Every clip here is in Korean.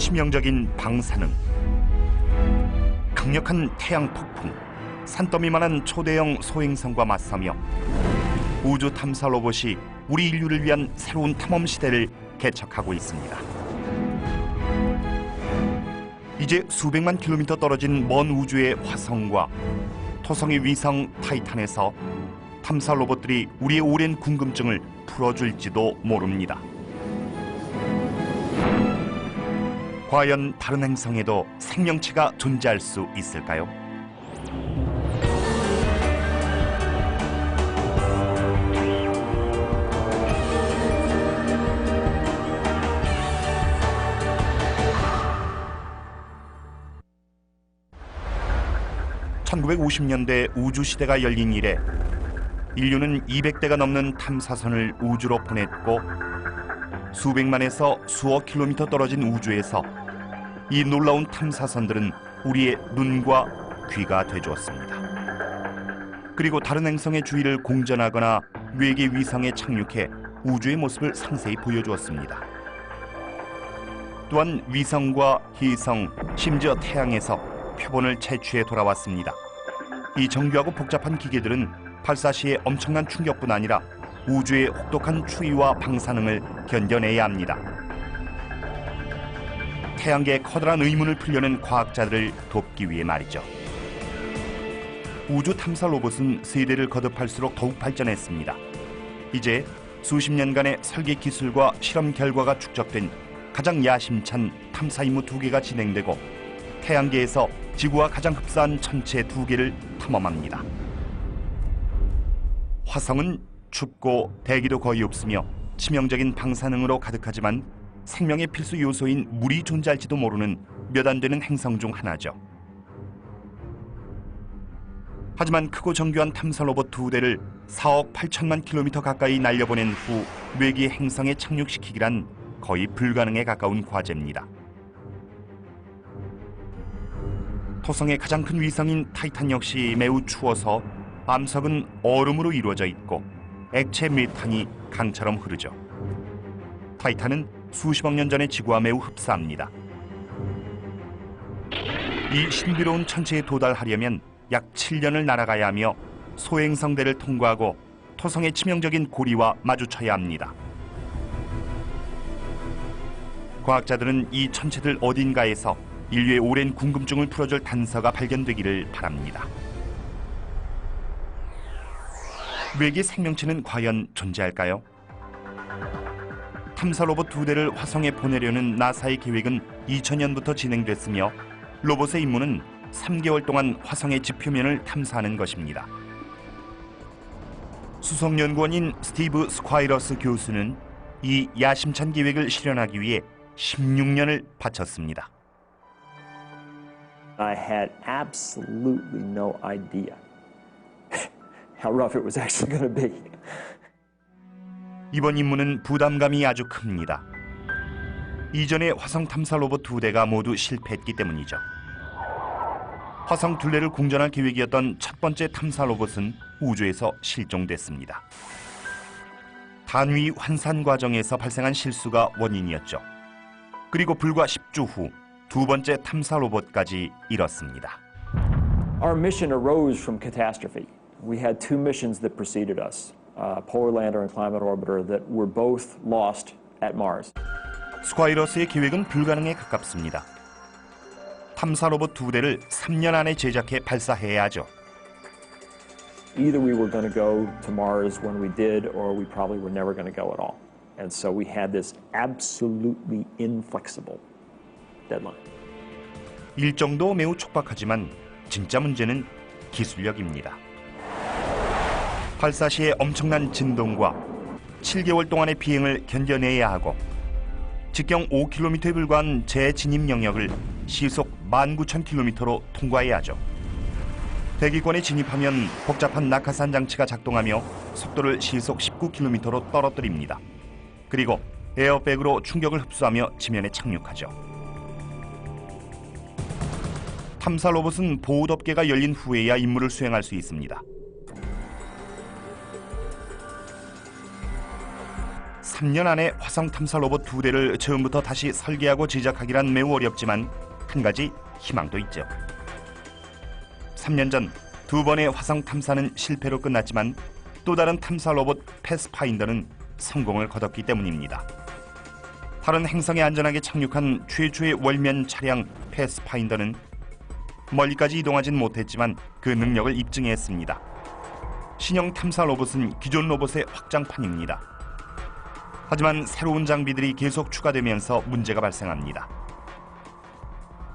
치명적인 방사능, 강력한 태양 폭풍, 산더미만한 초대형 소행성과 맞서며 우주 탐사 로봇이 우리 인류를 위한 새로운 탐험 시대를 개척하고 있습니다. 이제 수백만 킬로미터 떨어진 먼 우주의 화성과 토성의 위성 타이탄에서 탐사 로봇들이 우리의 오랜 궁금증을 풀어줄지도 모릅니다. 과연 다른 행성에도 생명체가 존재할 수 있을까요? (1950년대) 우주시대가 열린 이래 인류는 200대가 넘는 탐사선을 우주로 보냈고 수백만에서 수억 킬로미터 떨어진 우주에서 이 놀라운 탐사선들은 우리의 눈과 귀가 되주었습니다. 그리고 다른 행성의 주위를 공전하거나 외계 위성에 착륙해 우주의 모습을 상세히 보여주었습니다. 또한 위성과 희성, 심지어 태양에서 표본을 채취해 돌아왔습니다. 이 정교하고 복잡한 기계들은 발사 시에 엄청난 충격뿐 아니라 우주의 혹독한 추위와 방사능을 견뎌내야 합니다. 태양계의 커다란 의문을 풀려는 과학자들을 돕기 위해 말이죠. 우주 탐사 로봇은 세대를 거듭할수록 더욱 발전했습니다. 이제 수십 년간의 설계 기술과 실험 결과가 축적된 가장 야심찬 탐사 임무 2개가 진행되고 태양계에서 지구와 가장 흡사한 천체 2개를 탐험합니다. 화성은 춥고 대기도 거의 없으며 치명적인 방사능으로 가득하지만 생명의 필수 요소인 물이 존재할지도 모르는 몇 안 되는 행성 중 하나죠. 하지만 크고 정교한 탐사 로봇 2대를 4억 8천만 킬로미터 가까이 날려보낸 후 외계 행성에 착륙시키기란 거의 불가능에 가까운 과제입니다. 토성의 가장 큰 위성인 타이탄 역시 매우 추워서 암석은 얼음으로 이루어져 있고 액체 메탄이 강처럼 흐르죠. 타이탄은 수십억 년 전의 지구와 매우 흡사합니다. 이 신비로운 천체에 도달하려면 약 7년을 날아가야 하며 소행성대를 통과하고 토성의 치명적인 고리와 마주쳐야 합니다. 과학자들은 이 천체들 어딘가에서 인류의 오랜 궁금증을 풀어줄 단서가 발견되기를 바랍니다. 외계 생명체는 과연 존재할까요? 탐사 로봇 2대를 화성에 보내려는 나사의 계획은 2000년부터 진행됐으며 로봇의 임무는 3개월 동안 화성의 지표면을 탐사하는 것입니다. 수석연구원인 스티브 스콰이러스 교수는 이 야심찬 계획을 실현하기 위해 16년을 바쳤습니다. I had absolutely no idea how rough it was actually going to be. 이번 임무는 부담감이 아주 큽니다. 이전의 화성 탐사 로봇 2대가 모두 실패했기 때문이죠. 화성 둘레를 공전할 계획이었던 첫 번째 탐사 로봇은 우주에서 실종됐습니다. 단위 환산 과정에서 발생한 실수가 원인이었죠. 그리고 불과 10주 후 두 번째 탐사 로봇까지 잃었습니다. Our mission arose from catastrophe. We had two missions that preceded us, Polar Lander and Climate Orbiter, that were both lost at Mars. 스콰이러스의 계획은 불가능에 가깝습니다. 탐사 로봇 2대를 3년 안에 제작해 발사해야 하죠. Either we were going to go to Mars when we did, or we probably were never going to go at all. And so we had this absolutely inflexible deadline. 일정도 매우 촉박하지만 진짜 문제는 기술력입니다. 발사 시에 엄청난 진동과 7개월 동안의 비행을 견뎌내야 하고 직경 5km에 불과한 재진입 영역을 시속 19,000km로 통과해야 하죠. 대기권에 진입하면 복잡한 낙하산 장치가 작동하며 속도를 시속 19km로 떨어뜨립니다. 그리고 에어백으로 충격을 흡수하며 지면에 착륙하죠. 탐사 로봇은 보호 덮개가 열린 후에야 임무를 수행할 수 있습니다. 3년 안에 화성 탐사 로봇 2대를 처음부터 다시 설계하고 제작하기란 매우 어렵지만 한 가지 희망도 있죠. 3년 전 2번의 화성 탐사는 실패로 끝났지만 또 다른 탐사 로봇 패스파인더는 성공을 거뒀기 때문입니다. 다른 행성에 안전하게 착륙한 최초의 월면 차량 패스파인더는 멀리까지 이동하진 못했지만 그 능력을 입증했습니다. 신형 탐사 로봇은 기존 로봇의 확장판입니다. 하지만 새로운 장비들이 계속 추가되면서 문제가 발생합니다.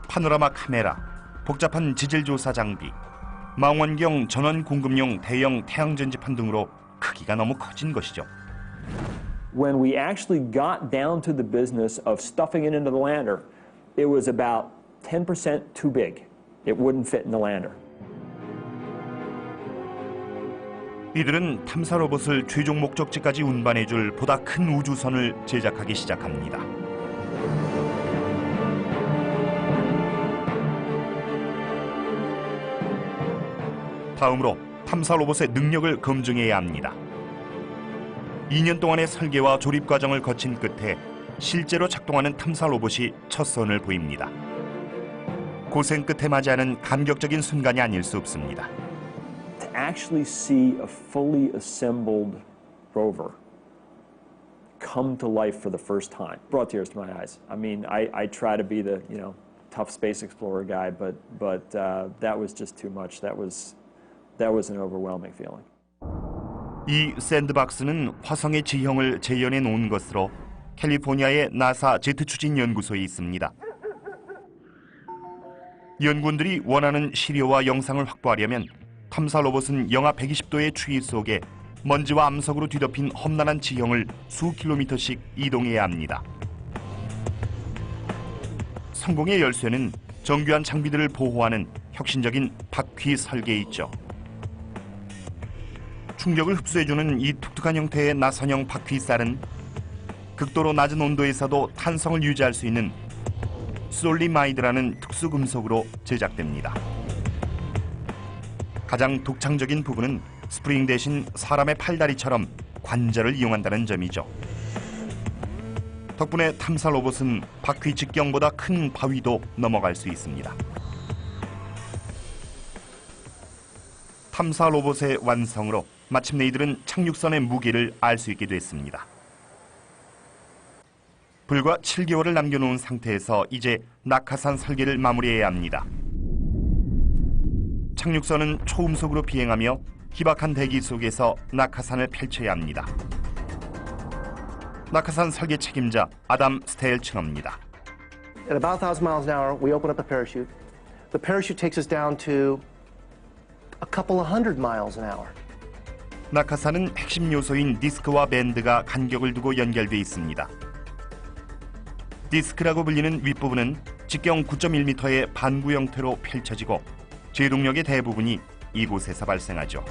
파노라마 카메라, 복잡한 지질 조사 장비, 망원경 전원 공급용 대형 태양 전지판 등으로 크기가 너무 커진 것이죠. When we actually got down to the business of stuffing it into the lander, it was about 10% too big. It wouldn't fit in the lander. 이들은 탐사 로봇을 최종 목적지까지 운반해줄 보다 큰 우주선을 제작하기 시작합니다. 다음으로 탐사 로봇의 능력을 검증해야 합니다. 2년 동안의 설계와 조립 과정을 거친 끝에 실제로 작동하는 탐사 로봇이 첫 선을 보입니다. 고생 끝에 맞이하는 감격적인 순간이 아닐 수 없습니다. To actually see a fully assembled rover come to life for the first time brought tears to my eyes. I mean, I try to be the tough space explorer guy, but that was just too much. That was an overwhelming feeling. 이 샌드박스는 화성의 지형을 재현해 놓은 것으로 캘리포니아의 나사 제트 추진 연구소에 있습니다. 연구원들이 원하는 시료와 영상을 확보하려면 탐사 로봇은 영하 120도의 추위 속에 먼지와 암석으로 뒤덮인 험난한 지형을 수 킬로미터씩 이동해야 합니다. 성공의 열쇠는 정교한 장비들을 보호하는 혁신적인 바퀴 설계에 있죠. 충격을 흡수해주는 이 독특한 형태의 나선형 바퀴살은 극도로 낮은 온도에서도 탄성을 유지할 수 있는 솔리마이드라는 특수 금속으로 제작됩니다. 가장 독창적인 부분은 스프링 대신 사람의 팔다리처럼 관절을 이용한다는 점이죠. 덕분에 탐사 로봇은 바퀴 직경보다 큰 바위도 넘어갈 수 있습니다. 탐사 로봇의 완성으로 마침내 이들은 착륙선의 무게를 알 수 있게 됐습니다. 불과 7개월을 남겨놓은 상태에서 이제 낙하산 설계를 마무리해야 합니다. 착륙선은 초음속으로 비행하며 희박한 대기 속에서 낙하산을 펼쳐야 합니다. 낙하산 설계 책임자 아담 스테일층어입니다. At about 1,000 miles an hour, we open up the parachute. The parachute takes us down to a couple of hundred miles an hour. 낙하산은 핵심 요소인 디스크와 밴드가 간격을 두고 연결돼 있습니다. 디스크라고 불리는 윗부분은 직경 9.1m의 반구 형태로 펼쳐지고 제동력의 대부분이 이곳에서 발생하죠.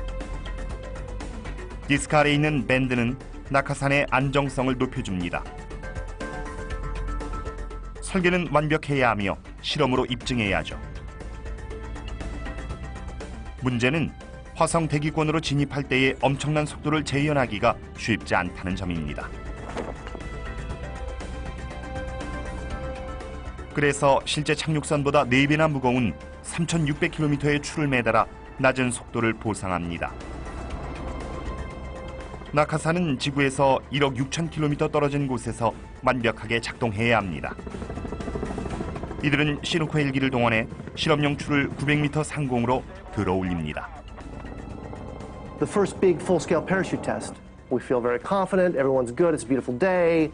디스크 아래에 있는 밴드는 낙하산의 안정성을 높여줍니다. 설계는 완벽해야 하며 실험으로 입증해야 하죠. 문제는 화성 대기권으로 진입할 때의 엄청난 속도를 재현하기가 쉽지 않다는 점입니다. 그래서 실제 착륙선보다 4배나 무거운 3,600km의 추를 매달아 낮은 속도를 보상합니다. 낙하산은 지구에서 1억 6천 km 떨어진 곳에서 완벽하게 작동해야 합니다. 이들은 시누코 헬기를 동원해 실험용 추를 900m 상공으로 들어 올립니다. The first big full-scale parachute test. We feel very confident. Everyone's good. It's a beautiful day.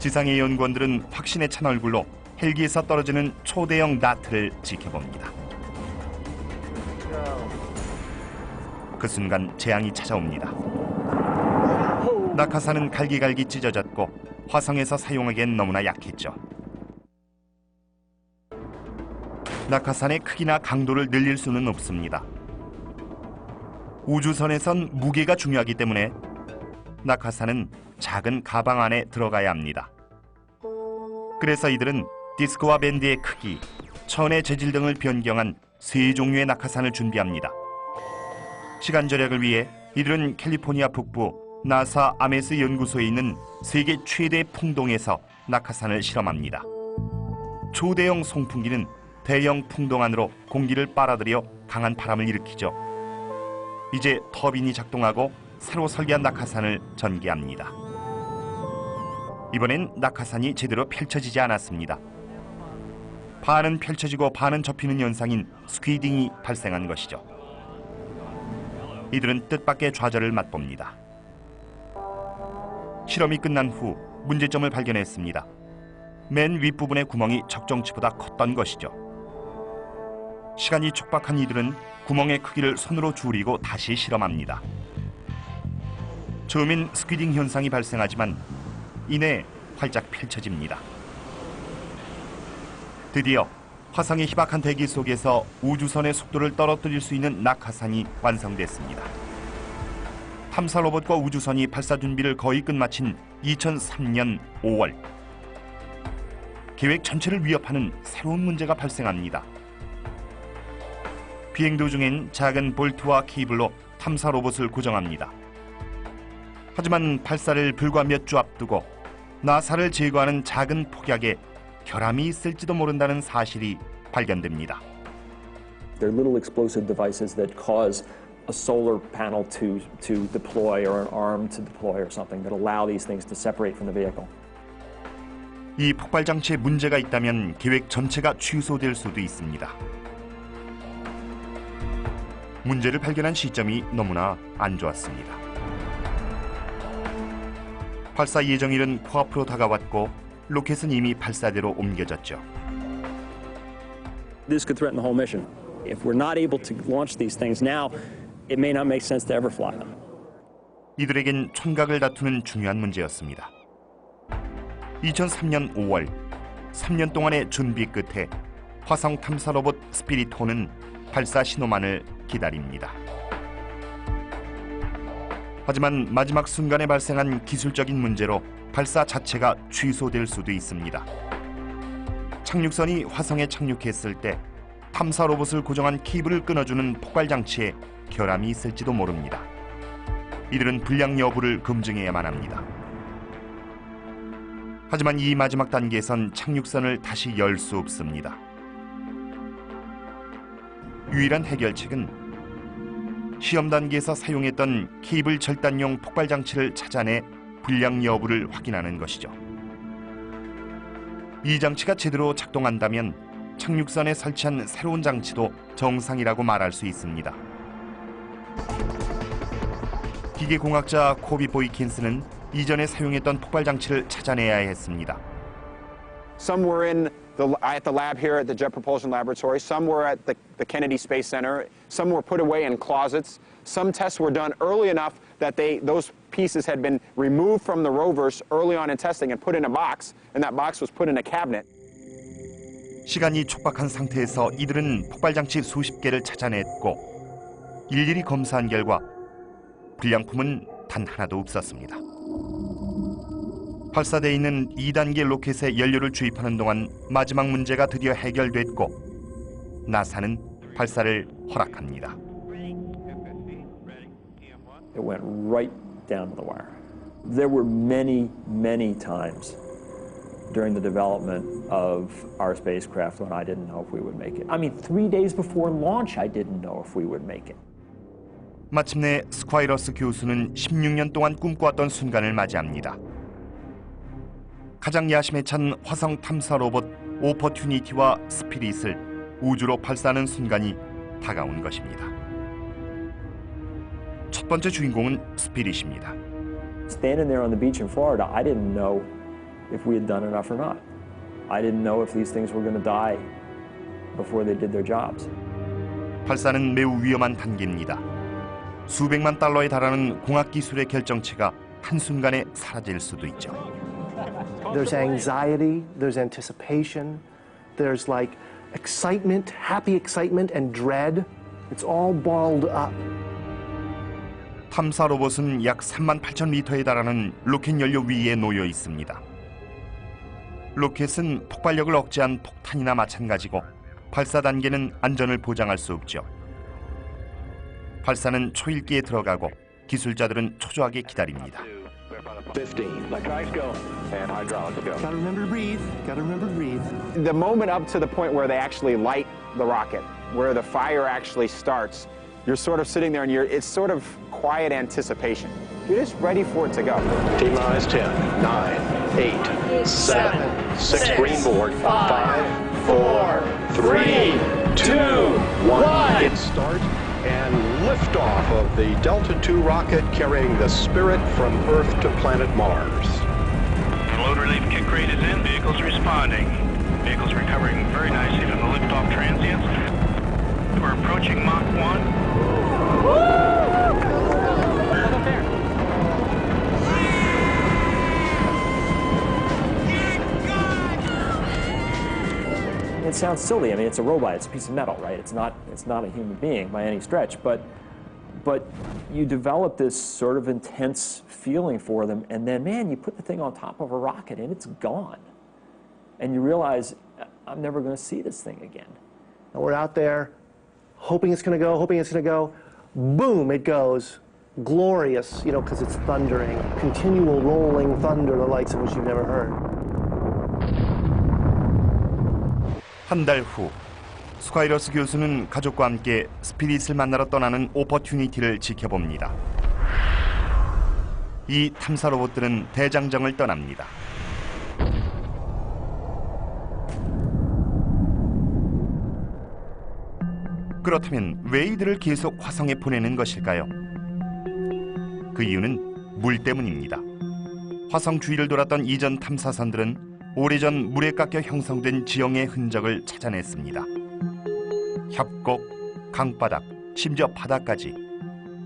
지상의 연구원들은 확신에 찬 얼굴로 헬기에서 떨어지는 초대형 나트를 지켜봅니다. 그 순간 재앙이 찾아옵니다. 낙하산은 갈기갈기 찢어졌고 화성에서 사용하기엔 너무나 약했죠. 낙하산의 크기나 강도를 늘릴 수는 없습니다. 우주선에선 무게가 중요하기 때문에 낙하산은 작은 가방 안에 들어가야 합니다. 그래서 이들은 디스크와 밴드의 크기, 천의 재질 등을 변경한 3종류의 낙하산을 준비합니다. 시간 절약을 위해 이들은 캘리포니아 북부 나사 아메스 연구소에 있는 세계 최대 풍동에서 낙하산을 실험합니다. 초대형 송풍기는 대형 풍동 안으로 공기를 빨아들여 강한 바람을 일으키죠. 이제 터빈이 작동하고 새로 설계한 낙하산을 전개합니다. 이번엔 낙하산이 제대로 펼쳐지지 않았습니다. 반은 펼쳐지고 반은 접히는 현상인 스퀴딩이 발생한 것이죠. 이들은 뜻밖의 좌절을 맛봅니다. 실험이 끝난 후 문제점을 발견했습니다. 맨 윗부분의 구멍이 적정치보다 컸던 것이죠. 시간이 촉박한 이들은 구멍의 크기를 손으로 줄이고 다시 실험합니다. 처음엔 스퀴딩 현상이 발생하지만 이내 활짝 펼쳐집니다. 드디어 화성의 희박한 대기 속에서 우주선의 속도를 떨어뜨릴 수 있는 낙하산이 완성됐습니다. 탐사 로봇과 우주선이 발사 준비를 거의 끝마친 2003년 5월. 계획 전체를 위협하는 새로운 문제가 발생합니다. 비행 도중엔 작은 볼트와 케이블로 탐사 로봇을 고정합니다. 하지만 발사를 불과 몇 주 앞두고 나사를 제거하는 작은 폭약에 결함이 있을지도 모른다는 사실이 발견됩니다. They're little explosive devices that cause a solar panel to deploy or an arm to deploy or something that allow these things to separate from the vehicle. 이 폭발 장치에 문제가 있다면 계획 전체가 취소될 수도 있습니다. 문제를 발견한 시점이 너무나 안 좋았습니다. 발사 예정일은 코앞으로 다가왔고 로켓은 이미 발사대로 옮겨졌죠. This could threaten the whole mission. If we're not able to launch these things now, it may not make sense to ever fly them. 이들에겐 촌각을 다투는 중요한 문제였습니다. 2003년 5월, 3년 동안의 준비 끝에 화성 탐사 로봇 스피릿4는 발사 신호만을 기다립니다. 하지만 마지막 순간에 발생한 기술적인 문제로 발사 자체가 취소될 수도 있습니다. 착륙선이 화성에 착륙했을 때 탐사 로봇을 고정한 케이블을 끊어주는 폭발 장치에 결함이 있을지도 모릅니다. 이들은 불량 여부를 검증해야만 합니다. 하지만 이 마지막 단계에선 착륙선을 다시 열 수 없습니다. 유일한 해결책은 시험 단계에서 사용했던 케이블 절단용 폭발 장치를 찾아내 불량 여부를 확인하는 것이죠. 이 장치가 제대로 작동한다면 착륙선에 설치한 새로운 장치도 정상이라고 말할 수 있습니다. 기계공학자 코비 보이킨스는 이전에 사용했던 폭발 장치를 찾아내야 했습니다. Some were at the lab here at the Jet Propulsion Laboratory. Some were at the Kennedy Space Center. Some were put away in closets. Some tests were done early enough that those pieces had been removed from the rovers early on in testing and put in a box, and that box was put in a cabinet. 시간이 촉박한 상태에서 이들은 폭발 장치 수십 개를 찾아냈고 일일이 검사한 결과 불량품은 단 하나도 없었습니다. 발사대에 있는 2단계 로켓에 연료를 주입하는 동안 마지막 문제가 드디어 해결됐고 나사는 발사를 허락합니다. It went right down to the wire. There were many, many times during the development of our spacecraft when I didn't know if we would make it. I mean, 3 days before launch, I didn't know if we would make it. 마침내 스콰이러스 교수는 16년 동안 꿈꿔왔던 순간을 맞이합니다. 가장 야심에 찬 화성 탐사 로봇 오퍼튜니티와 스피릿을 우주로 발사하는 순간이 다가온 것입니다. 첫 번째 주인공은 스피릿입니다. Standing there on the beach in Florida, I didn't know if we had done enough or not. I didn't know if these things were going to die before they did their jobs. 발사는 매우 위험한 단계입니다. 수백만 달러에 달하는 공학 기술의 결정체가 한순간에 사라질 수도 있죠. There's anxiety, there's anticipation, there's like excitement, happy excitement and dread. It's all balled up. 탐사 로봇은 약 38,000m에 달하는 로켓 연료 위에 놓여 있습니다. 로켓은 폭발력을 억제한 폭탄이나 마찬가지고 발사 단계는 안전을 보장할 수 없죠. 발사는 초일기에 들어가고 기술자들은 초조하게 기다립니다. 15. Electronics go. And hydraulics go. Gotta remember to breathe. Gotta remember to breathe. The moment up to the point where they actually light the rocket, where the fire actually starts, you're sort of sitting there and it's sort of quiet anticipation. You're just ready for it to go. T-minus 10, 9, 8, 7, 6 green board, 5, 4, 3, 2, 1. Hit start and liftoff of the Delta II rocket carrying the Spirit from Earth to planet Mars. Load relief kit crate is in. Vehicles responding. Vehicles recovering very nicely from the liftoff transients. We're approaching Mach 1. It sounds silly. I mean, it's a robot. It's a piece of metal, right? It's not a human being by any stretch. But you develop this sort of intense feeling for them, and then, man, you put the thing on top of a rocket, and it's gone. And you realize, I'm never going to see this thing again. And we're out there hoping it's going to go, hoping it's going to go. Boom, it goes. Glorious, you know, because it's thundering. Continual rolling thunder, the likes of which you've never heard. 한 달 후, 스콰이러스 교수는 가족과 함께 스피릿을 만나러 떠나는 오퍼튜니티를 지켜봅니다. 이 탐사 로봇들은 대장정을 떠납니다. 그렇다면 왜 이들을 계속 화성에 보내는 것일까요? 그 이유는 물 때문입니다. 화성 주위를 돌았던 이전 탐사선들은 오래전 물에 깎여 형성된 지형의 흔적을 찾아냈습니다. 협곡, 강바닥, 심지어 바다까지.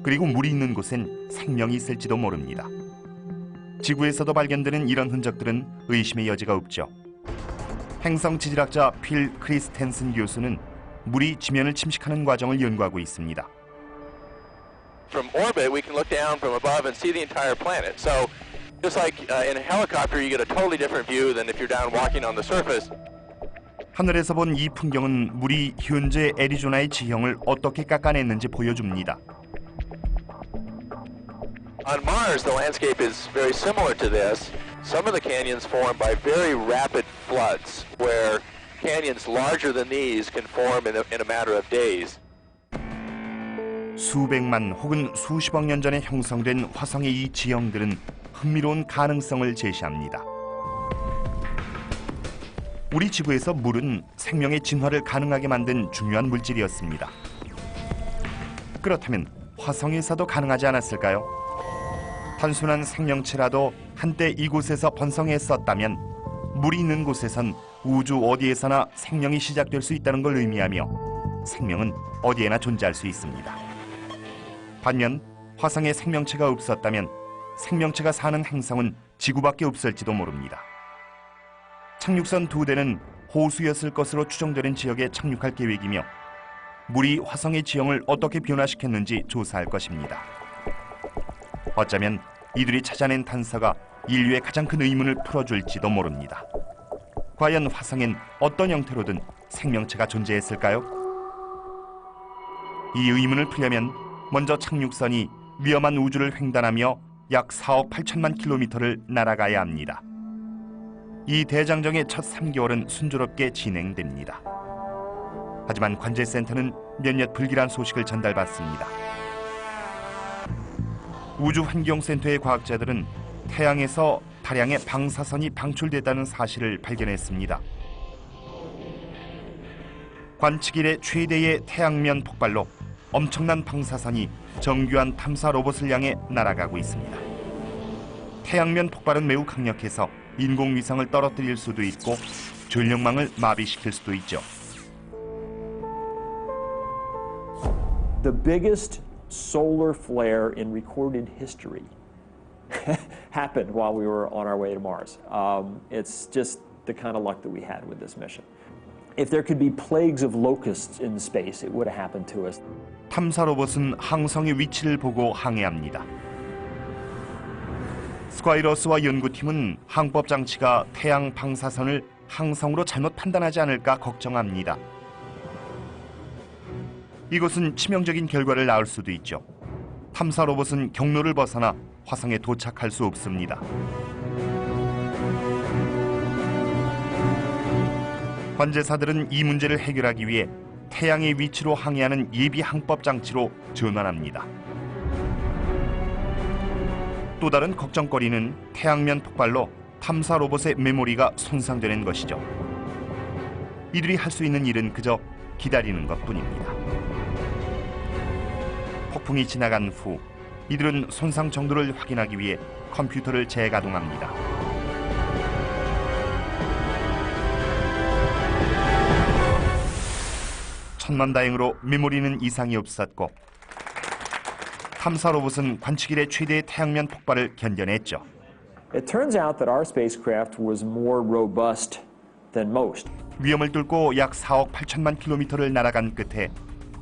그리고 물이 있는 곳엔 생명이 있을지도 모릅니다. 지구에서도 발견되는 이런 흔적들은 의심의 여지가 없죠. 행성 지질학자 필 크리스텐슨 교수는 물이 지면을 침식하는 과정을 연구하고 있습니다. From orbit, we can look down from above and see the entire planet. So, just like in a helicopter, you get a totally different view than if you're down walking on the surface. 하늘에서 본 이 풍경은 물이 현재 애리조나의 지형을 어떻게 깎아냈는지 보여줍니다. On Mars, the landscape is very similar to this. Some of the canyons form by very rapid floods, where canyons larger than these can form in a matter of days. 수백만 혹은 수십억 년 전에 형성된 화성의 이 지형들은 흥미로운 가능성을 제시합니다. 우리 지구에서 물은 생명의 진화를 가능하게 만든 중요한 물질이었습니다. 그렇다면 화성에서도 가능하지 않았을까요? 단순한 생명체라도 한때 이곳에서 번성했었다면 물이 있는 곳에선 우주 어디에서나 생명이 시작될 수 있다는 걸 의미하며 생명은 어디에나 존재할 수 있습니다. 반면 화성에 생명체가 없었다면 생명체가 사는 행성은 지구밖에 없을지도 모릅니다. 착륙선 2대는 호수였을 것으로 추정되는 지역에 착륙할 계획이며 물이 화성의 지형을 어떻게 변화시켰는지 조사할 것입니다. 어쩌면 이들이 찾아낸探索가 인류의 가장 큰 의문을 풀어줄지도 모릅니다. 과연 화성엔 어떤 형태로든 생명체가 존재했을까요? 이 의문을 풀려면 먼저 착륙선이 위험한 우주를 횡단하며 약 4억 8천만 킬로미터를 날아가야 합니다. 이 대장정의 첫 3개월은 순조롭게 진행됩니다. 하지만 관제센터는 몇몇 불길한 소식을 전달받습니다. 우주환경센터의 과학자들은 태양에서 다량의 방사선이 방출됐다는 사실을 발견했습니다. 관측 이래 최대의 태양면 폭발로 엄청난 방사선이 정교한 탐사 로봇을 향해 날아가고 있습니다. 태양면 폭발은 매우 강력해서 인공위성을 떨어뜨릴 수도 있고 전력망을 마비시킬 수도 있죠. The biggest solar flare in recorded history happened while we were on our way to Mars. It's just the kind of luck that we had with this mission. If there could be plagues of locusts in space, it would have happened to us. 탐사 로봇은 항성의 위치를 보고 항해합니다. 스콰이러스와 연구팀은 항법 장치가 태양 방사선을 항성으로 잘못 판단하지 않을까 걱정합니다. 이것은 치명적인 결과를 낳을 수도 있죠. 탐사 로봇은 경로를 벗어나 화성에 도착할 수 없습니다. 관제사들은 이 문제를 해결하기 위해 태양의 위치로 항해하는 예비 항법 장치로 전환합니다. 또 다른 걱정거리는 태양면 폭발로 탐사 로봇의 메모리가 손상되는 것이죠. 이들이 할 수 있는 일은 그저 기다리는 것뿐입니다. 폭풍이 지나간 후 이들은 손상 정도를 확인하기 위해 컴퓨터를 재가동합니다. 천만다행으로 메모리는 이상이 없었고 탐사 로봇은 관측 이래 최대의 태양면 폭발을 견뎌냈죠. It turns out that our spacecraft was more robust than most. 위험을 뚫고 약 4억 8천만 킬로미터를 날아간 끝에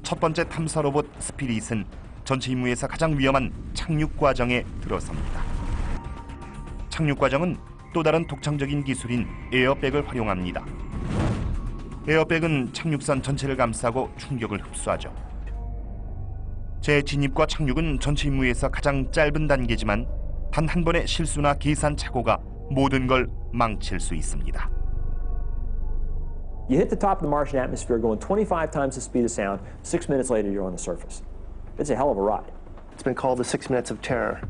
첫 번째 탐사 로봇 스피릿은 전체 임무에서 가장 위험한 착륙 과정에 들어섭니다. 착륙 과정은 또 다른 독창적인 기술인 에어백을 활용합니다. 에어백은 착륙선 전체를 감싸고 충격을 흡수하죠. 재진입과 착륙은 전체 임무에서 가장 짧은 단계지만 단 한 번의 실수나 계산 착오가 모든 걸 망칠 수 있습니다. You hit the top of the Martian atmosphere going 25 times the speed of sound. 6 minutes later, you're on the surface. It's a hell of a ride. It's been called the 6 minutes of terror.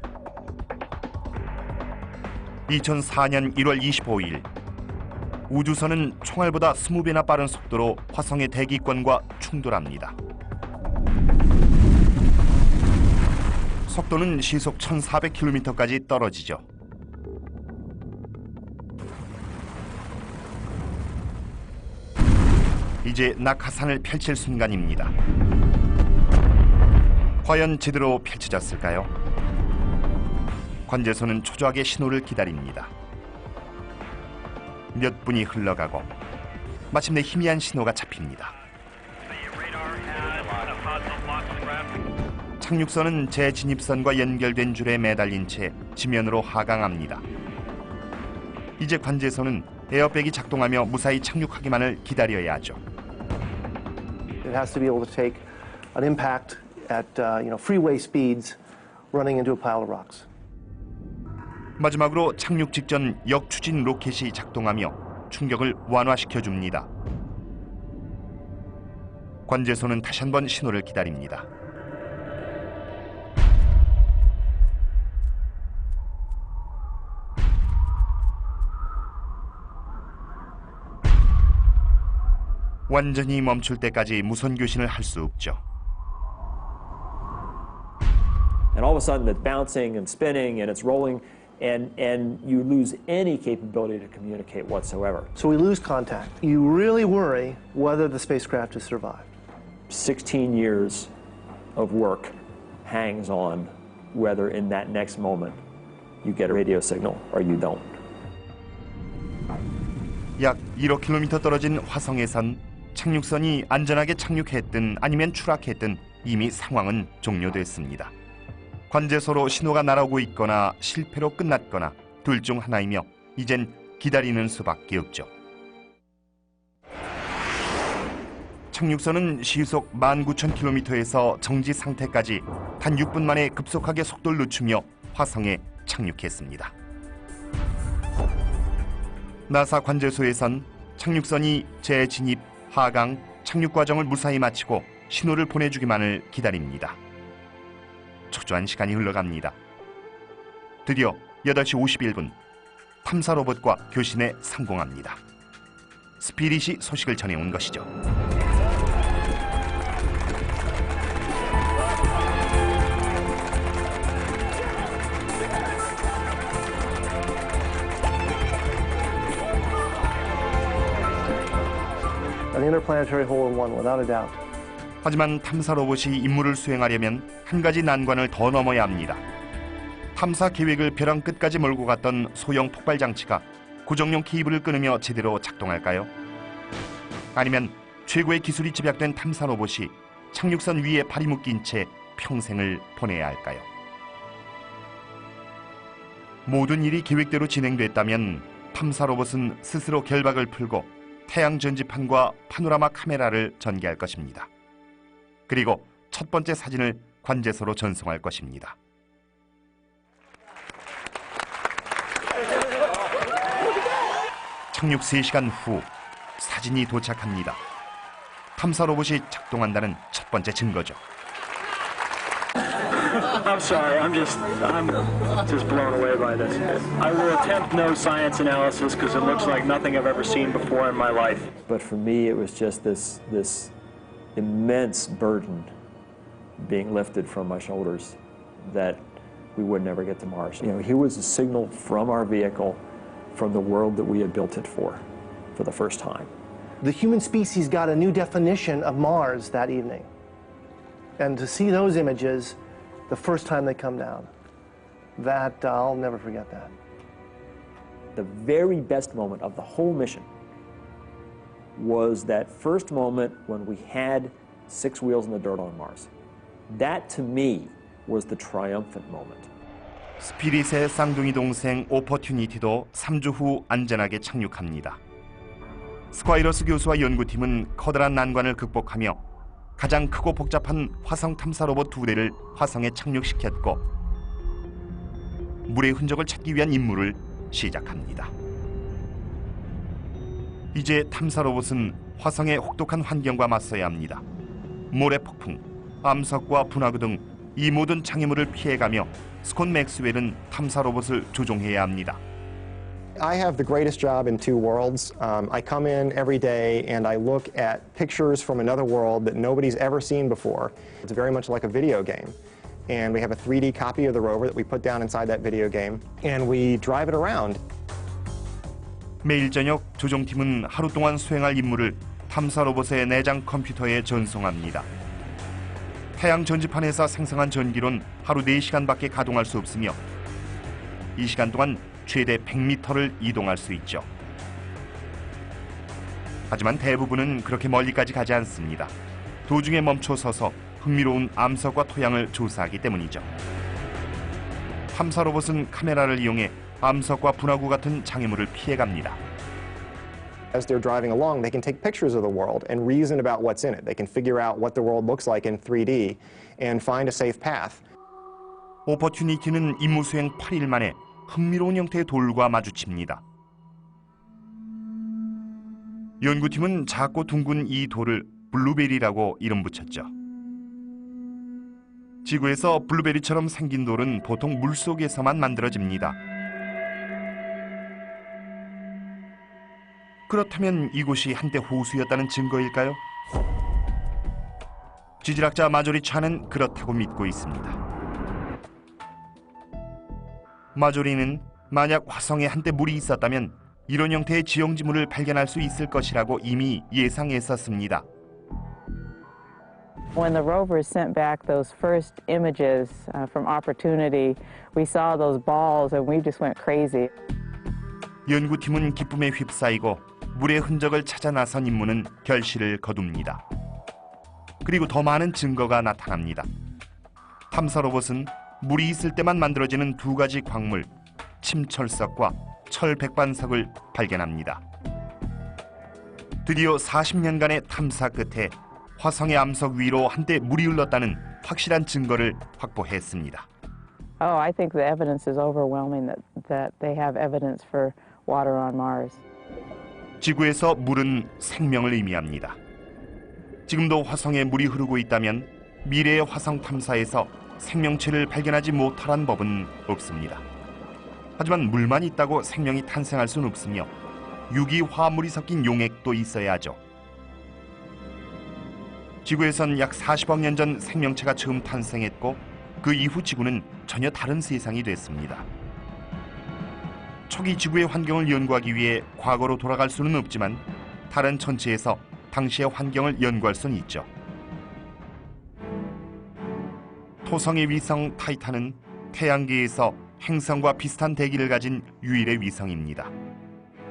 2004년 1월 25일 우주선은 총알보다 20배나 빠른 속도로 화성의 대기권과 충돌합니다. 속도는 시속 1400km까지 떨어지죠. 이제 낙하산을 펼칠 순간입니다. 과연 제대로 펼쳐졌을까요? 관제소는 초조하게 신호를 기다립니다. 몇 분이 흘러가고 마침내 희미한 신호가 잡힙니다. 착륙선은 재진입선과 연결된 줄에 매달린 채 지면으로 하강합니다. 이제 관제소는 에어백이 작동하며 무사히 착륙하기만을 기다려야 하죠. It has to be able to take an impact at freeway speeds running into a pile of rocks. 마지막으로 착륙 직전 역추진 로켓이 작동하며 충격을 완화시켜 줍니다. 관제소는 다시 한번 신호를 기다립니다. 완전히 멈출 때까지 무선 교신을 할 수 없죠. And all of a sudden, it's bouncing and spinning and it's rolling, and you lose any capability to communicate whatsoever. So we lose contact. You really worry whether the spacecraft has survived. 16 years of work hangs on whether in that next moment you get a radio signal or you don't. 약 1억 킬로미터 떨어진 화성에선 착륙선이 안전하게 착륙했든 아니면 추락했든 이미 상황은 종료됐습니다. 관제소로 신호가 날아오고 있거나 실패로 끝났거나 둘 중 하나이며 이젠 기다리는 수밖에 없죠. 착륙선은 시속 19,000km에서 정지 상태까지 단 6분 만에 급속하게 속도를 늦추며 화성에 착륙했습니다. 나사 관제소에선 착륙선이 재진입, 하강, 착륙 과정을 무사히 마치고 신호를 보내주기만을 기다립니다. 초조한 시간이 흘러갑니다. 드디어 8시 51분 탐사 로봇과 교신에 성공합니다. 스피릿이 소식을 전해온 것이죠. An interplanetary hole-in-one, without a doubt. 하지만 탐사 로봇이 임무를 수행하려면 한 가지 난관을 더 넘어야 합니다. 탐사 계획을 벼랑 끝까지 몰고 갔던 소형 폭발 장치가 고정용 케이블을 끊으며 제대로 작동할까요? 아니면 최고의 기술이 집약된 탐사 로봇이 착륙선 위에 발이 묶인 채 평생을 보내야 할까요? 모든 일이 계획대로 진행됐다면 탐사 로봇은 스스로 결박을 풀고 태양 전지판과 파노라마 카메라를 전개할 것입니다. 그리고 첫 번째 사진을 관제소로 전송할 것입니다. 착륙 3시간 후 사진이 도착합니다. 탐사 로봇이 작동한다는 첫 번째 증거죠. I'm sorry, I'm just blown away by this. I will attempt no science analysis because it looks like nothing I've ever seen before in my life. But for me, it was just this immense burden being lifted from my shoulders that we would never get to Mars. You know, here was a signal from our vehicle, from the world that we had built it for the first time. The human species got a new definition of Mars that evening. And to see those images the first time they come down, that I'll never forget that. The very best moment of the whole mission was that first moment when we had 6 wheels in the dirt on Mars. That, to me, was the triumphant moment. 스피릿의 쌍둥이 동생 오퍼튜니티도 3주 후 안전하게 착륙합니다. 스콰이러스 교수와 연구팀은 커다란 난관을 극복하며 가장 크고 복잡한 화성 탐사 로봇 2대를 화성에 착륙시켰고 물의 흔적을 찾기 위한 임무를 시작합니다. 이제 탐사 로봇은 화성의 혹독한 환경과 맞서야 합니다. 모래 폭풍, 암석과 분화구 등 이 모든 장애물을 피해가며 스콧 맥스웰은 탐사 로봇을 조종해야 합니다. I have the greatest job in 2 worlds. I come in every day and I look at pictures from another world that nobody's ever seen before. It's very much like a video game. And we have a 3D copy of the rover that we put down inside that video game and we drive it around. 매일 저녁 조종팀은 하루 동안 수행할 임무를 탐사 로봇의 내장 컴퓨터에 전송합니다. 태양 전지판에서 생성한 전기론 하루 4시간밖에 가동할 수 없으며 이 시간 동안 최대 100m를 이동할 수 있죠. 하지만 대부분은 그렇게 멀리까지 가지 않습니다. 도중에 멈춰 서서 흥미로운 암석과 토양을 조사하기 때문이죠. 탐사 로봇은 카메라를 이용해 암석과 분화구 같은 장애물을 피해갑니다. As they're driving along, they can take pictures of the world and reason about what's in it. They can figure out what the world looks like in 3D and find a safe path. 오퍼튜니티는 임무 수행 8일 만에 흥미로운 형태의 돌과 마주칩니다. 연구팀은 작고 둥근 이 돌을 블루베리라고 이름 붙였죠. 지구에서 블루베리처럼 생긴 돌은 보통 물속에서만 만들어집니다. 그렇다면 이곳이 한때 호수였다는 증거일까요? 지질학자 마조리 차는 그렇다고 믿고 있습니다. 마조리는 만약 화성에 한때 물이 있었다면 이런 형태의 지형지물을 발견할 수 있을 것이라고 이미 예상했었습니다. When the rovers sent back those first images from Opportunity, we saw those balls and we just went crazy. 연구팀은 기쁨에 휩싸이고 물의 흔적을 찾아 나선 임무는 결실을 거둡니다. 그리고 더 많은 증거가 나타납니다. 탐사 로봇은 물이 있을 때만 만들어지는 2가지 광물, 침철석과 철백반석을 발견합니다. 드디어 40년간의 탐사 끝에 화성의 암석 위로 한때 물이 흘렀다는 확실한 증거를 확보했습니다. Oh, I think the evidence is overwhelming that they have evidence for water on Mars. 지구에서 물은 생명을 의미합니다. 지금도 화성에 물이 흐르고 있다면 미래의 화성 탐사에서 생명체를 발견하지 못할 법은 없습니다. 하지만 물만 있다고 생명이 탄생할 수는 없으며 유기 화합물이 섞인 용액도 있어야 하죠. 지구에선 약 40억 년 전 생명체가 처음 탄생했고 그 이후 지구는 전혀 다른 세상이 됐습니다. 초기 지구의 환경을 연구하기 위해 과거로 돌아갈 수는 없지만 다른 천체에서 당시의 환경을 연구할 수는 있죠. 토성의 위성 타이탄은 태양계에서 행성과 비슷한 대기를 가진 유일의 위성입니다.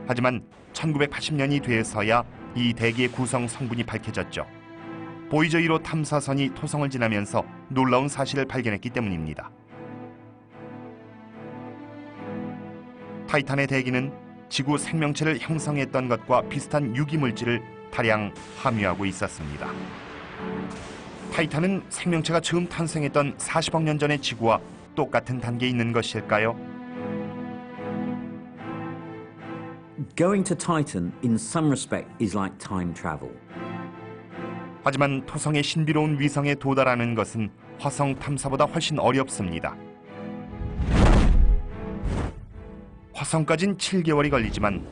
하지만 1980년이 돼서야 이 대기의 구성 성분이 밝혀졌죠. 보이저 1호 탐사선이 토성을 지나면서 놀라운 사실을 발견했기 때문입니다. 타이탄의 대기는 지구 생명체를 형성했던 것과 비슷한 유기물질을 다량 함유하고 있었습니다. 타이탄은 생명체가 처음 탄생했던 40억 년 전의 지구와 똑같은 단계에 있는 것일까요? Going to Titan in some respect is like time travel. 하지만 토성의 신비로운 위성에 도달하는 것은 화성 탐사보다 훨씬 어렵습니다. 화성까진 7개월이 걸리지만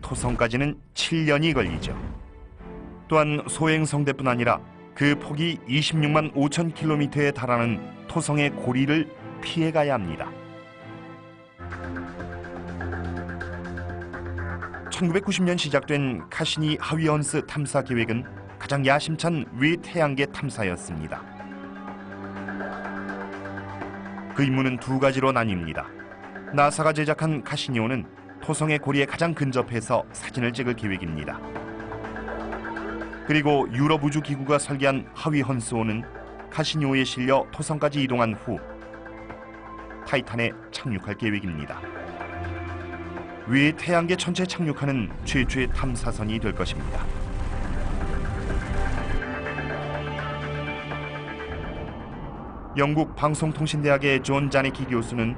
토성까지는 7년이 걸리죠. 또한 소행성대뿐 아니라 그 폭이 26만 5천 킬로미터에 달하는 토성의 고리를 피해가야 합니다. 1990년 시작된 카시니 하위헌스 탐사 계획은 가장 야심찬 외태양계 탐사였습니다. 그 임무는 두 가지로 나뉩니다. 나사가 제작한 카시니호는 토성의 고리에 가장 근접해서 사진을 찍을 계획입니다. 그리고 유럽 우주기구가 설계한 하위헌스호는 카시니호에 실려 토성까지 이동한 후 타이탄에 착륙할 계획입니다. 외태양계 천체에 착륙하는 최초의 탐사선이 될 것입니다. 영국 방송통신대학의 존 자네키 교수는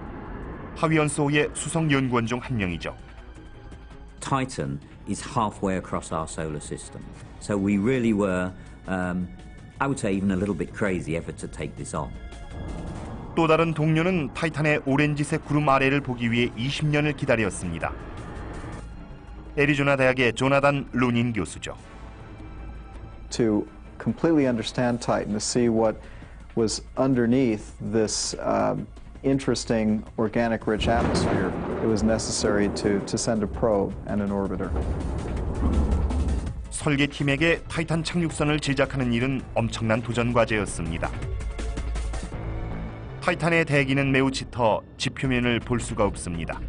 하위헌스호의 수석 연구원 중 한 명이죠. Titan is halfway across our solar system. So we really were, I would say even a little bit crazy effort to take this on. 또 다른 동료는 타이탄의 오렌지색 구름 아래를 보기 위해 20년을 기다렸습니다. 애리조나 대학의 조나단 루닌 교수죠. To completely understand Titan, to see what was underneath this interesting organic-rich atmosphere, it was necessary to send a probe and an orbiter. 설계팀에게 타이탄 착륙선을 제작하는 일은 엄청난 도전 과제였습니다. 타이탄의 대기는 매우 짙어 지표면을 볼 수가 없습니다.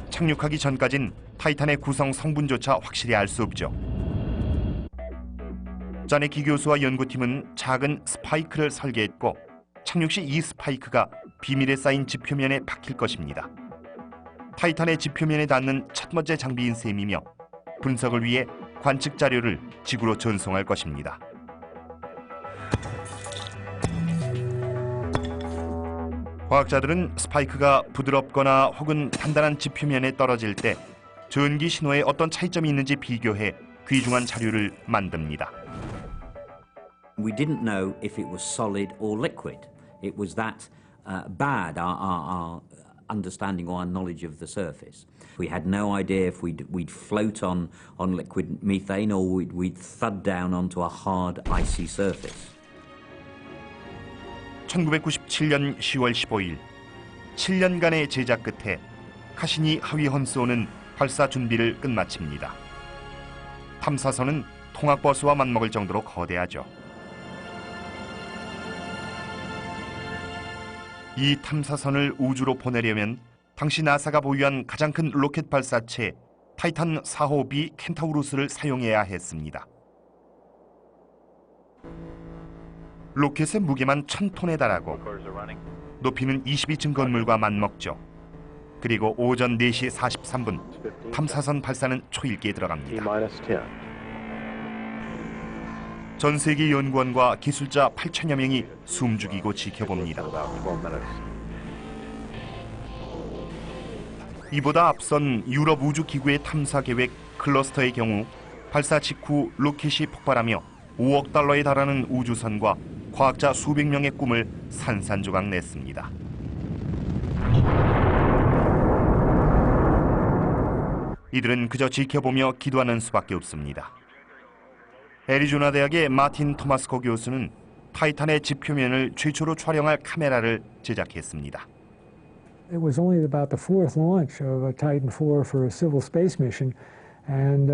착륙하기 전까진 타이탄의 구성 성분조차 확실히 알 수 없죠. 자네키 교수와 연구팀은 작은 스파이크를 설계했고 착륙 시 이 스파이크가 비밀에 쌓인 지표면에 박힐 것입니다. 타이탄의 지표면에 닿는 첫 번째 장비인 셈이며 분석을 위해 관측 자료를 지구로 전송할 것입니다. 과학자들은 스파이크가 부드럽거나 혹은 단단한 지표면에 떨어질 때 전기 신호에 어떤 차이점이 있는지 비교해 귀중한 자료를 만듭니다. We didn't know if it was solid or liquid. It was that bad, our understanding or our knowledge of the surface. We had no idea if we'd float on liquid methane or we'd thud down onto a hard, icy surface. 1997년 10월 15일, 7년간의 제작 끝에 카시니 하위헌스호는 발사 준비를 끝마칩니다. 탐사선은 통학버스와 맞먹을 정도로 거대하죠. 이 탐사선을 우주로 보내려면 당시 나사가 보유한 가장 큰 로켓 발사체 타이탄 4호 B 켄타우루스를 사용해야 했습니다. 로켓의 무게만 1000톤에 달하고 높이는 22층 건물과 맞먹죠. 그리고 오전 4시 43분 탐사선 발사는 초일기에 들어갑니다. 전 세계 연구원과 기술자 8천여 명이 숨죽이고 지켜봅니다. 이보다 앞선 유럽 우주기구의 탐사 계획 클러스터의 경우 발사 직후 로켓이 폭발하며 5억 달러에 달하는 우주선과 과학자 수백 명의 꿈을 산산조각 냈습니다. 이들은 그저 지켜보며 기도하는 수밖에 없습니다. 애리조나 대학의 마틴 토마스코 교수는 타이탄의 지표면을 최초로 촬영할 카메라를 제작했습니다. It was only about the fourth launch of Titan IV for a civil space mission, and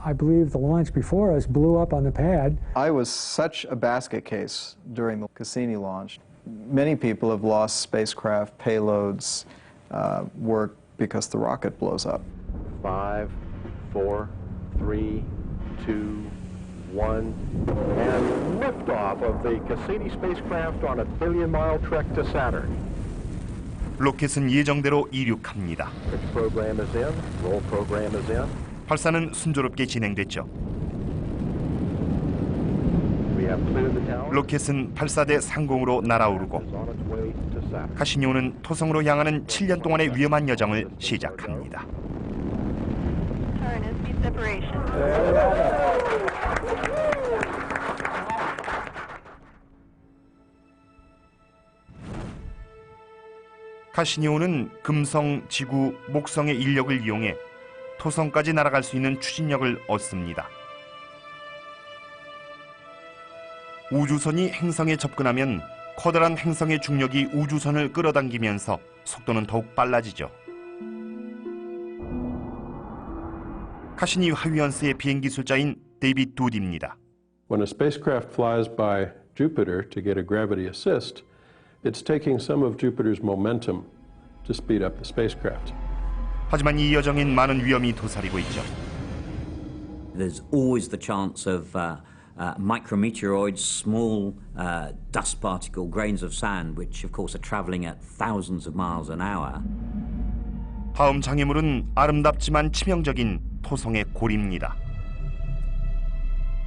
I believe the launch before us blew up on the pad. I was such a basket case during the Cassini launch. Many people have lost spacecraft payloads, work because the rocket blows up. 5, 4, 3, 2, 1, and liftoff of the Cassini spacecraft on a billion-mile trek to Saturn. 로켓은 예정대로 이륙합니다. Pitch program is in, roll program is in. 발사는 순조롭게 진행됐죠. 로켓은 발사대 상공으로 날아오르고 카시니오는 토성으로 향하는 7년 동안의 위험한 여정을 시작합니다. 카시니오는 금성, 지구, 목성의 인력을 이용해 토성까지 날아갈 수 있는 추진력을 얻습니다. 우주선이 행성에 접근하면 커다란 행성의 중력이 우주선을 끌어당기면서 속도는 더욱 빨라지죠. 카시니 하위언스의 비행기술자인 데이비드 두디입니다. When a spacecraft flies by Jupiter to get a gravity assist, it's taking some of Jupiter's momentum to speed up the spacecraft. 하지만 이 여정엔 많은 위험이 도사리고 있죠. There's always the chance of micrometeoroids, small dust particle grains of sand, which of course are traveling at thousands of miles an hour. 다음 장애물은 아름답지만 치명적인 토성의 고리입니다.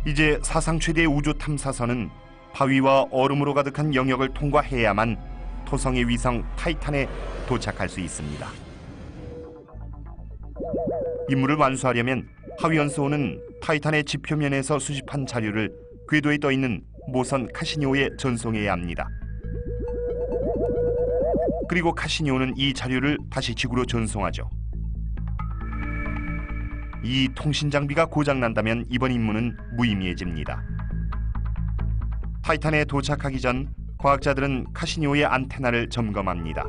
이제 사상 최대의 우주 탐사선은 바위와 얼음으로 가득한 영역을 통과해야만 토성의 위성 타이탄에 도착할 수 있습니다. 임무를 완수하려면 하위연소는 타이탄의 지표면에서 수집한 자료를 궤도에 떠 있는 모선 카시니오에 전송해야 합니다. 그리고 카시니오는 이 자료를 다시 지구로 전송하죠. 이 통신 장비가 고장난다면 이번 임무는 무의미해집니다. 타이탄에 도착하기 전 과학자들은 카시니오의 안테나를 점검합니다.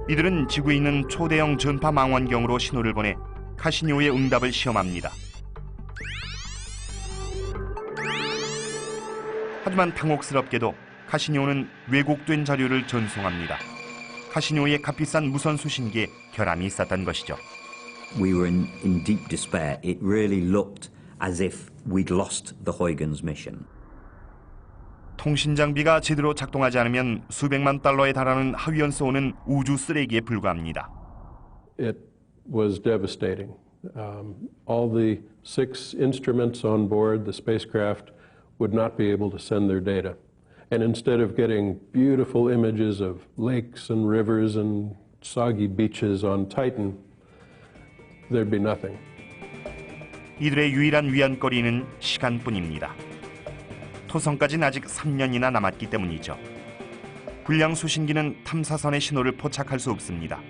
이들은 지구에 있는 초대형 전파 망원경으로 신호를 보내 카시니오의 응답을 시험합니다. 하지만 당혹스럽게도 카시니오는 왜곡된 자료를 전송합니다. 카시니오의 값비싼 무선 수신기에 결함이 있었던 것이죠. We were in deep despair. It really looked as if we'd lost the Huygens mission. 통신 장비가 제대로 작동하지 않으면 수백만 달러에 달하는 하위연소는 우주 쓰레기에 불과합니다. It was devastating. All the 6 instruments on board the spacecraft would not be able to send their data. And instead of getting beautiful images of lakes and rivers and soggy beaches on Titan, there'd be nothing. 이들의 유일한 위안거리는 시간뿐입니다. 토성까지는 아직 3년이나 남았기 때문이죠. 불량 수신기는 탐사선의 신호를 포착할 수 없습니다.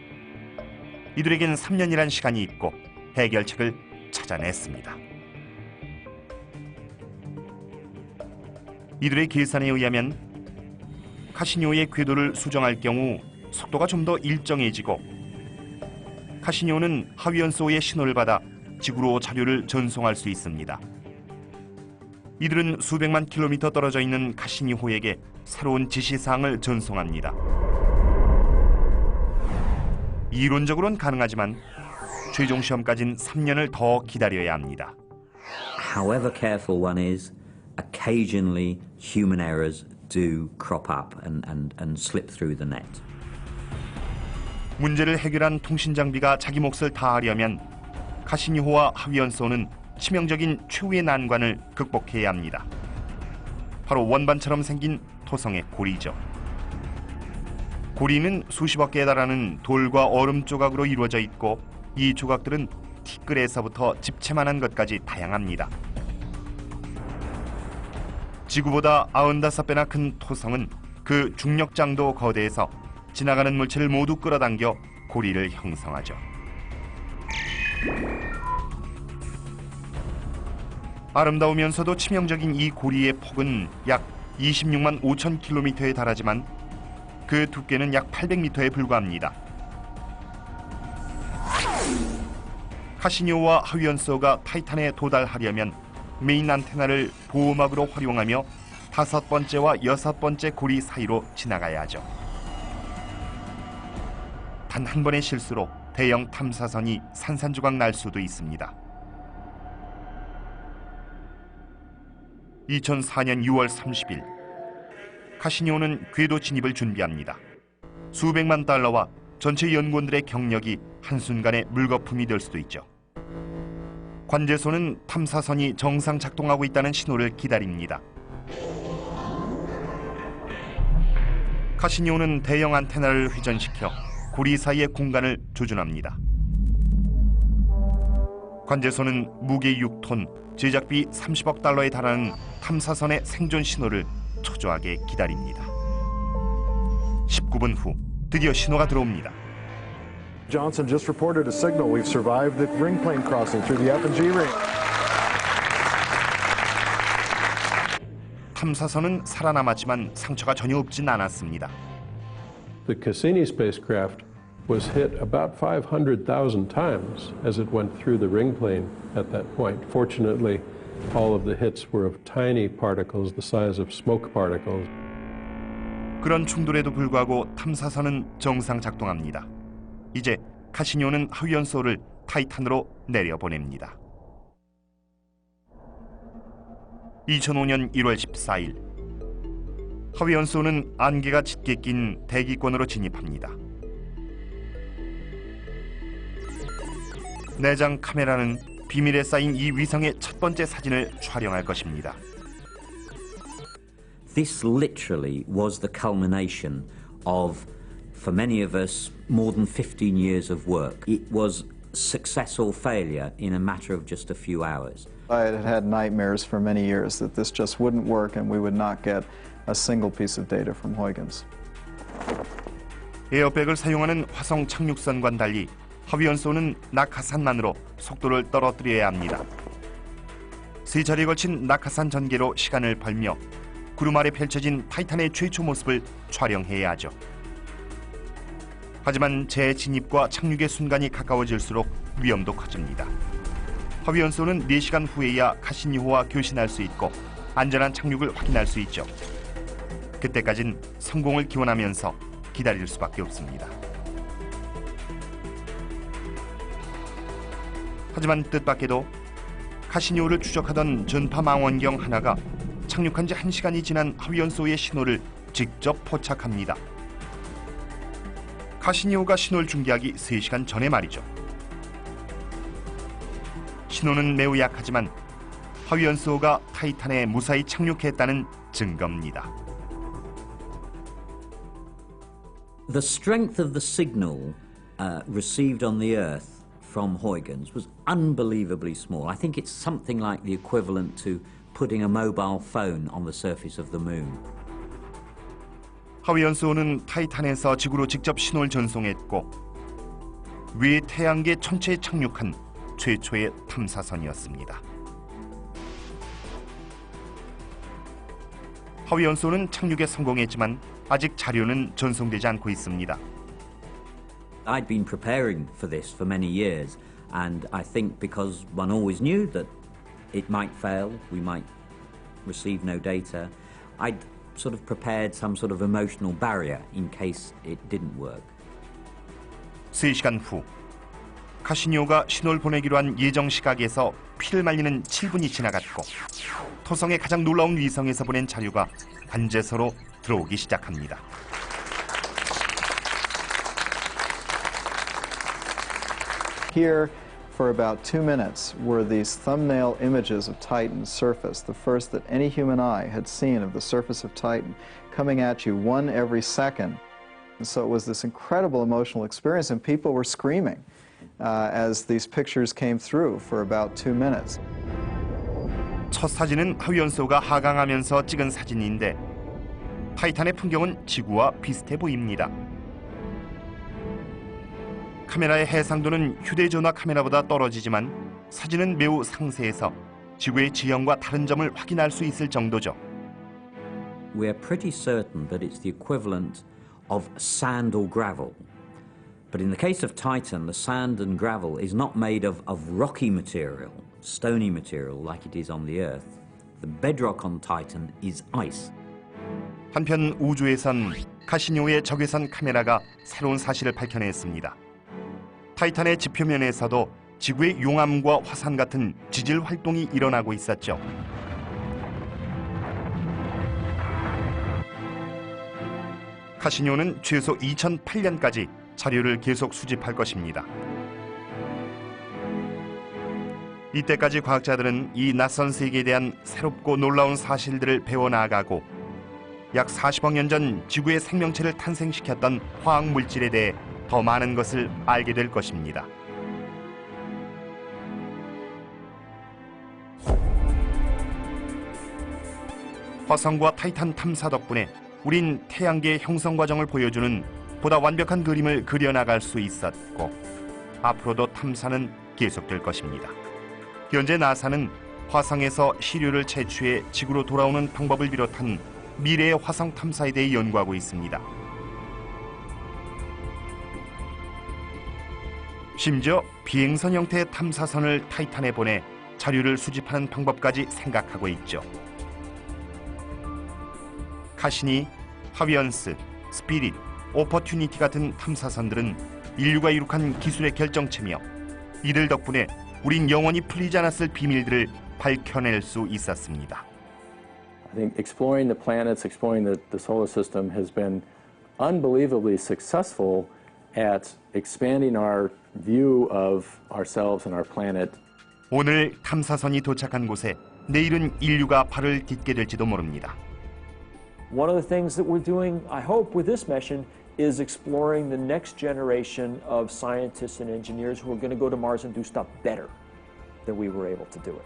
이들에겐 3년이란 시간이 있고 해결책을 찾아냈습니다. 이들의 계산에 의하면 카시니오의 궤도를 수정할 경우 속도가 좀 더 일정해지고 카시니오는 하위연소의 신호를 받아 지구로 자료를 전송할 수 있습니다. 이들은 수백만 킬로미터 떨어져 있는 카시니호에게 새로운 지시사항을 전송합니다. 이론적으로는 가능하지만 최종 시험까지는 3년을 더 기다려야 합니다. However careful one is, occasionally human errors do crop up and slip through the net. 문제를 해결한 통신 장비가 자기 몫을 다하려면 카시니호와 하위연소는 치명적인 최후의 난관을 극복해야 합니다. 바로 원반처럼 생긴 토성의 고리죠. 고리는 수십억 개에 달하는 돌과 얼음 조각으로 이루어져 있고 이 조각들은 티끌에서부터 집채만한 것까지 다양합니다. 지구보다 95배나 큰 토성은 그 중력장도 거대해서 지나가는 물체를 모두 끌어당겨 고리를 형성하죠. 아름다우면서도 치명적인 이 고리의 폭은 약 26만 5천 킬로미터에 달하지만 그 두께는 약 800m에 불과합니다. 카시니오와 하위연소가 타이탄에 도달하려면 메인 안테나를 보호막으로 활용하며 5번째와 6번째 고리 사이로 지나가야 하죠. 단 한 번의 실수로 대형 탐사선이 산산조각 날 수도 있습니다. 2004년 6월 30일 카시니오는 궤도 진입을 준비합니다. 수백만 달러와 전체 연구원들의 경력이 한순간에 물거품이 될 수도 있죠. 관제소는 탐사선이 정상 작동하고 있다는 신호를 기다립니다. 카시니오는 대형 안테나를 회전시켜 고리 사이의 공간을 조준합니다. 관제소는 무게 6톤, 제작비 30억 달러에 달하는 탐사선의 생존 신호를 초조하게 기다립니다. 19분 후 드디어 신호가 들어옵니다. Johnson just reported a signal. We've survived the ring plane crossing through the F&G ring. 탐사선은 살아남았지만 상처가 전혀 없진 않았습니다. The Cassini spacecraft was hit about 500,000 times as it went through the ring plane at that point. Fortunately, all of the hits were of tiny particles the size of smoke particles. 그런 충돌에도 불구하고 탐사선은 정상 작동합니다. 이제 카시니오는 하위연소를 타이탄으로 내려보냅니다. 2005년 1월 14일 하위연소는 안개가 짙게 낀 대기권으로 진입합니다. 내장 카메라는 비밀에 쌓인 이 위성의 첫 번째 사진을 촬영할 것입니다. This literally was the culmination of, for many of us, more than 15 years of work. It was success or failure in a matter of just a few hours. I had had nightmares for many years that this just wouldn't work and we would not get a single piece of data from Huygens. 에어백을 사용하는 화성 착륙선과는 달리 하위연소는 낙하산만으로 속도를 떨어뜨려야 합니다. 세 차례에 걸친 낙하산 전개로 시간을 벌며 구름 아래 펼쳐진 타이탄의 최초 모습을 촬영해야 하죠. 하지만 재진입과 착륙의 순간이 가까워질수록 위험도 커집니다. 하위연소는 4시간 후에야 카시니호와 교신할 수 있고 안전한 착륙을 확인할 수 있죠. 그때까진 성공을 기원하면서 기다릴 수밖에 없습니다. 하지만 뜻밖에도 카시니호를 추적하던 전파 망원경 하나가 착륙한 지 1시간이 지난 하위연소의 신호를 직접 포착합니다. 카시니호가 신호를 중계하기 3시간 전에 말이죠. 신호는 매우 약하지만 하위연소가 타이탄에 무사히 착륙했다는 증거입니다. The strength of the signal received on the Earth from Huygens was unbelievably small. I think it's something like the equivalent to putting a mobile phone on the surface of the moon. 하위연소는 타이탄에서 지구로 직접 신호를 전송했고 외 태양계 전체에 착륙한 최초의 탐사선이었습니다. 하위연소는 착륙에 성공했지만 아직 자료는 전송되지 않고 있습니다. I'd been preparing for this for many years, and I think because one always knew that it might fail, we might receive no data, I'd sort of prepared some sort of emotional barrier in case it didn't work. 3시간 후 카시니호가 신호를 보내기로 한 예정 시각에서 피를 말리는 7분이 지나갔고 토성의 가장 놀라운 위성에서 보낸 자료가 관제소로 들어오기 시작합니다. Here, for about 2 minutes, were these thumbnail images of Titan's surface, the first that any human eye had seen of the surface of Titan, coming at you one every second. And so it was this incredible emotional experience, and people were screaming as these pictures came through for about 2 minutes. 첫 사진은 하위연소가 하강하면서 찍은 사진인데 타이탄의 풍경은 지구와 비슷해 보입니다. 카메라의 해상도는 휴대전화 카메라보다 떨어지지만 사진은 매우 상세해서 지구의 지형과 다른 점을 확인할 수 있을 정도죠. We're pretty certain that it's the equivalent of sand or gravel. But in the case of Titan, the sand and gravel is not made of rocky material, stony material like it is on the Earth. The bedrock on Titan is ice. 한편 우주에선 카시니호의 적외선 카메라가 새로운 사실을 밝혀냈습니다. 타이탄의 지표면에서도 지구의 용암과 화산 같은 지질 활동이 일어나고 있었죠. 카시니호는 최소 2008년까지 자료를 계속 수집할 것입니다. 이때까지 과학자들은 이 낯선 세계에 대한 새롭고 놀라운 사실들을 배워나가고 약 40억 년 전 지구의 생명체를 탄생시켰던 화학 물질에 대해 더 많은 것을 알게 될 것입니다. 화성과 타이탄 탐사 덕분에 우린 태양계의 형성 과정을 보여주는 보다 완벽한 그림을 그려나갈 수 있었고 앞으로도 탐사는 계속될 것입니다. 현재 나사는 화성에서 시료를 채취해 지구로 돌아오는 방법을 비롯한 미래의 화성 탐사에 대해 연구하고 있습니다. 심지어 비행선 형태의 탐사선을 타이탄에 보내 자료를 수집하는 방법까지 생각하고 있죠. 카시니, 하비언스, 스피릿, 오퍼튜니티 같은 탐사선들은 인류가 이룩한 기술의 결정체며 이들 덕분에 우린 영원히 풀리지 않았을 비밀들을 밝혀낼 수 있었습니다. I think exploring the planets, exploring the solar system has been unbelievably successful at expanding our view of ourselves and our planet. 오늘 탐사선이 도착한 곳에 내일은 인류가 발을 딛게 될지도 모릅니다. One of the things that we're doing, I hope, with this mission is exploring the next generation of scientists and engineers who are going to go to Mars and do stuff better than we were able to do it.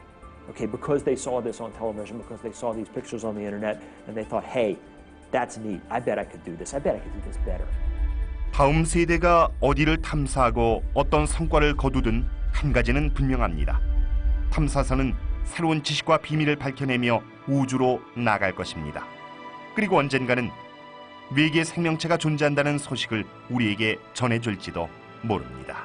Okay, because they saw this on television, because they saw these pictures on the internet, and they thought, hey, that's neat. I bet I could do this. I bet I could do this better. 다음 세대가 어디를 탐사하고 어떤 성과를 거두든 한 가지는 분명합니다. 탐사선은 새로운 지식과 비밀을 밝혀내며 우주로 나갈 것입니다. 그리고 언젠가는 외계 생명체가 존재한다는 소식을 우리에게 전해줄지도 모릅니다.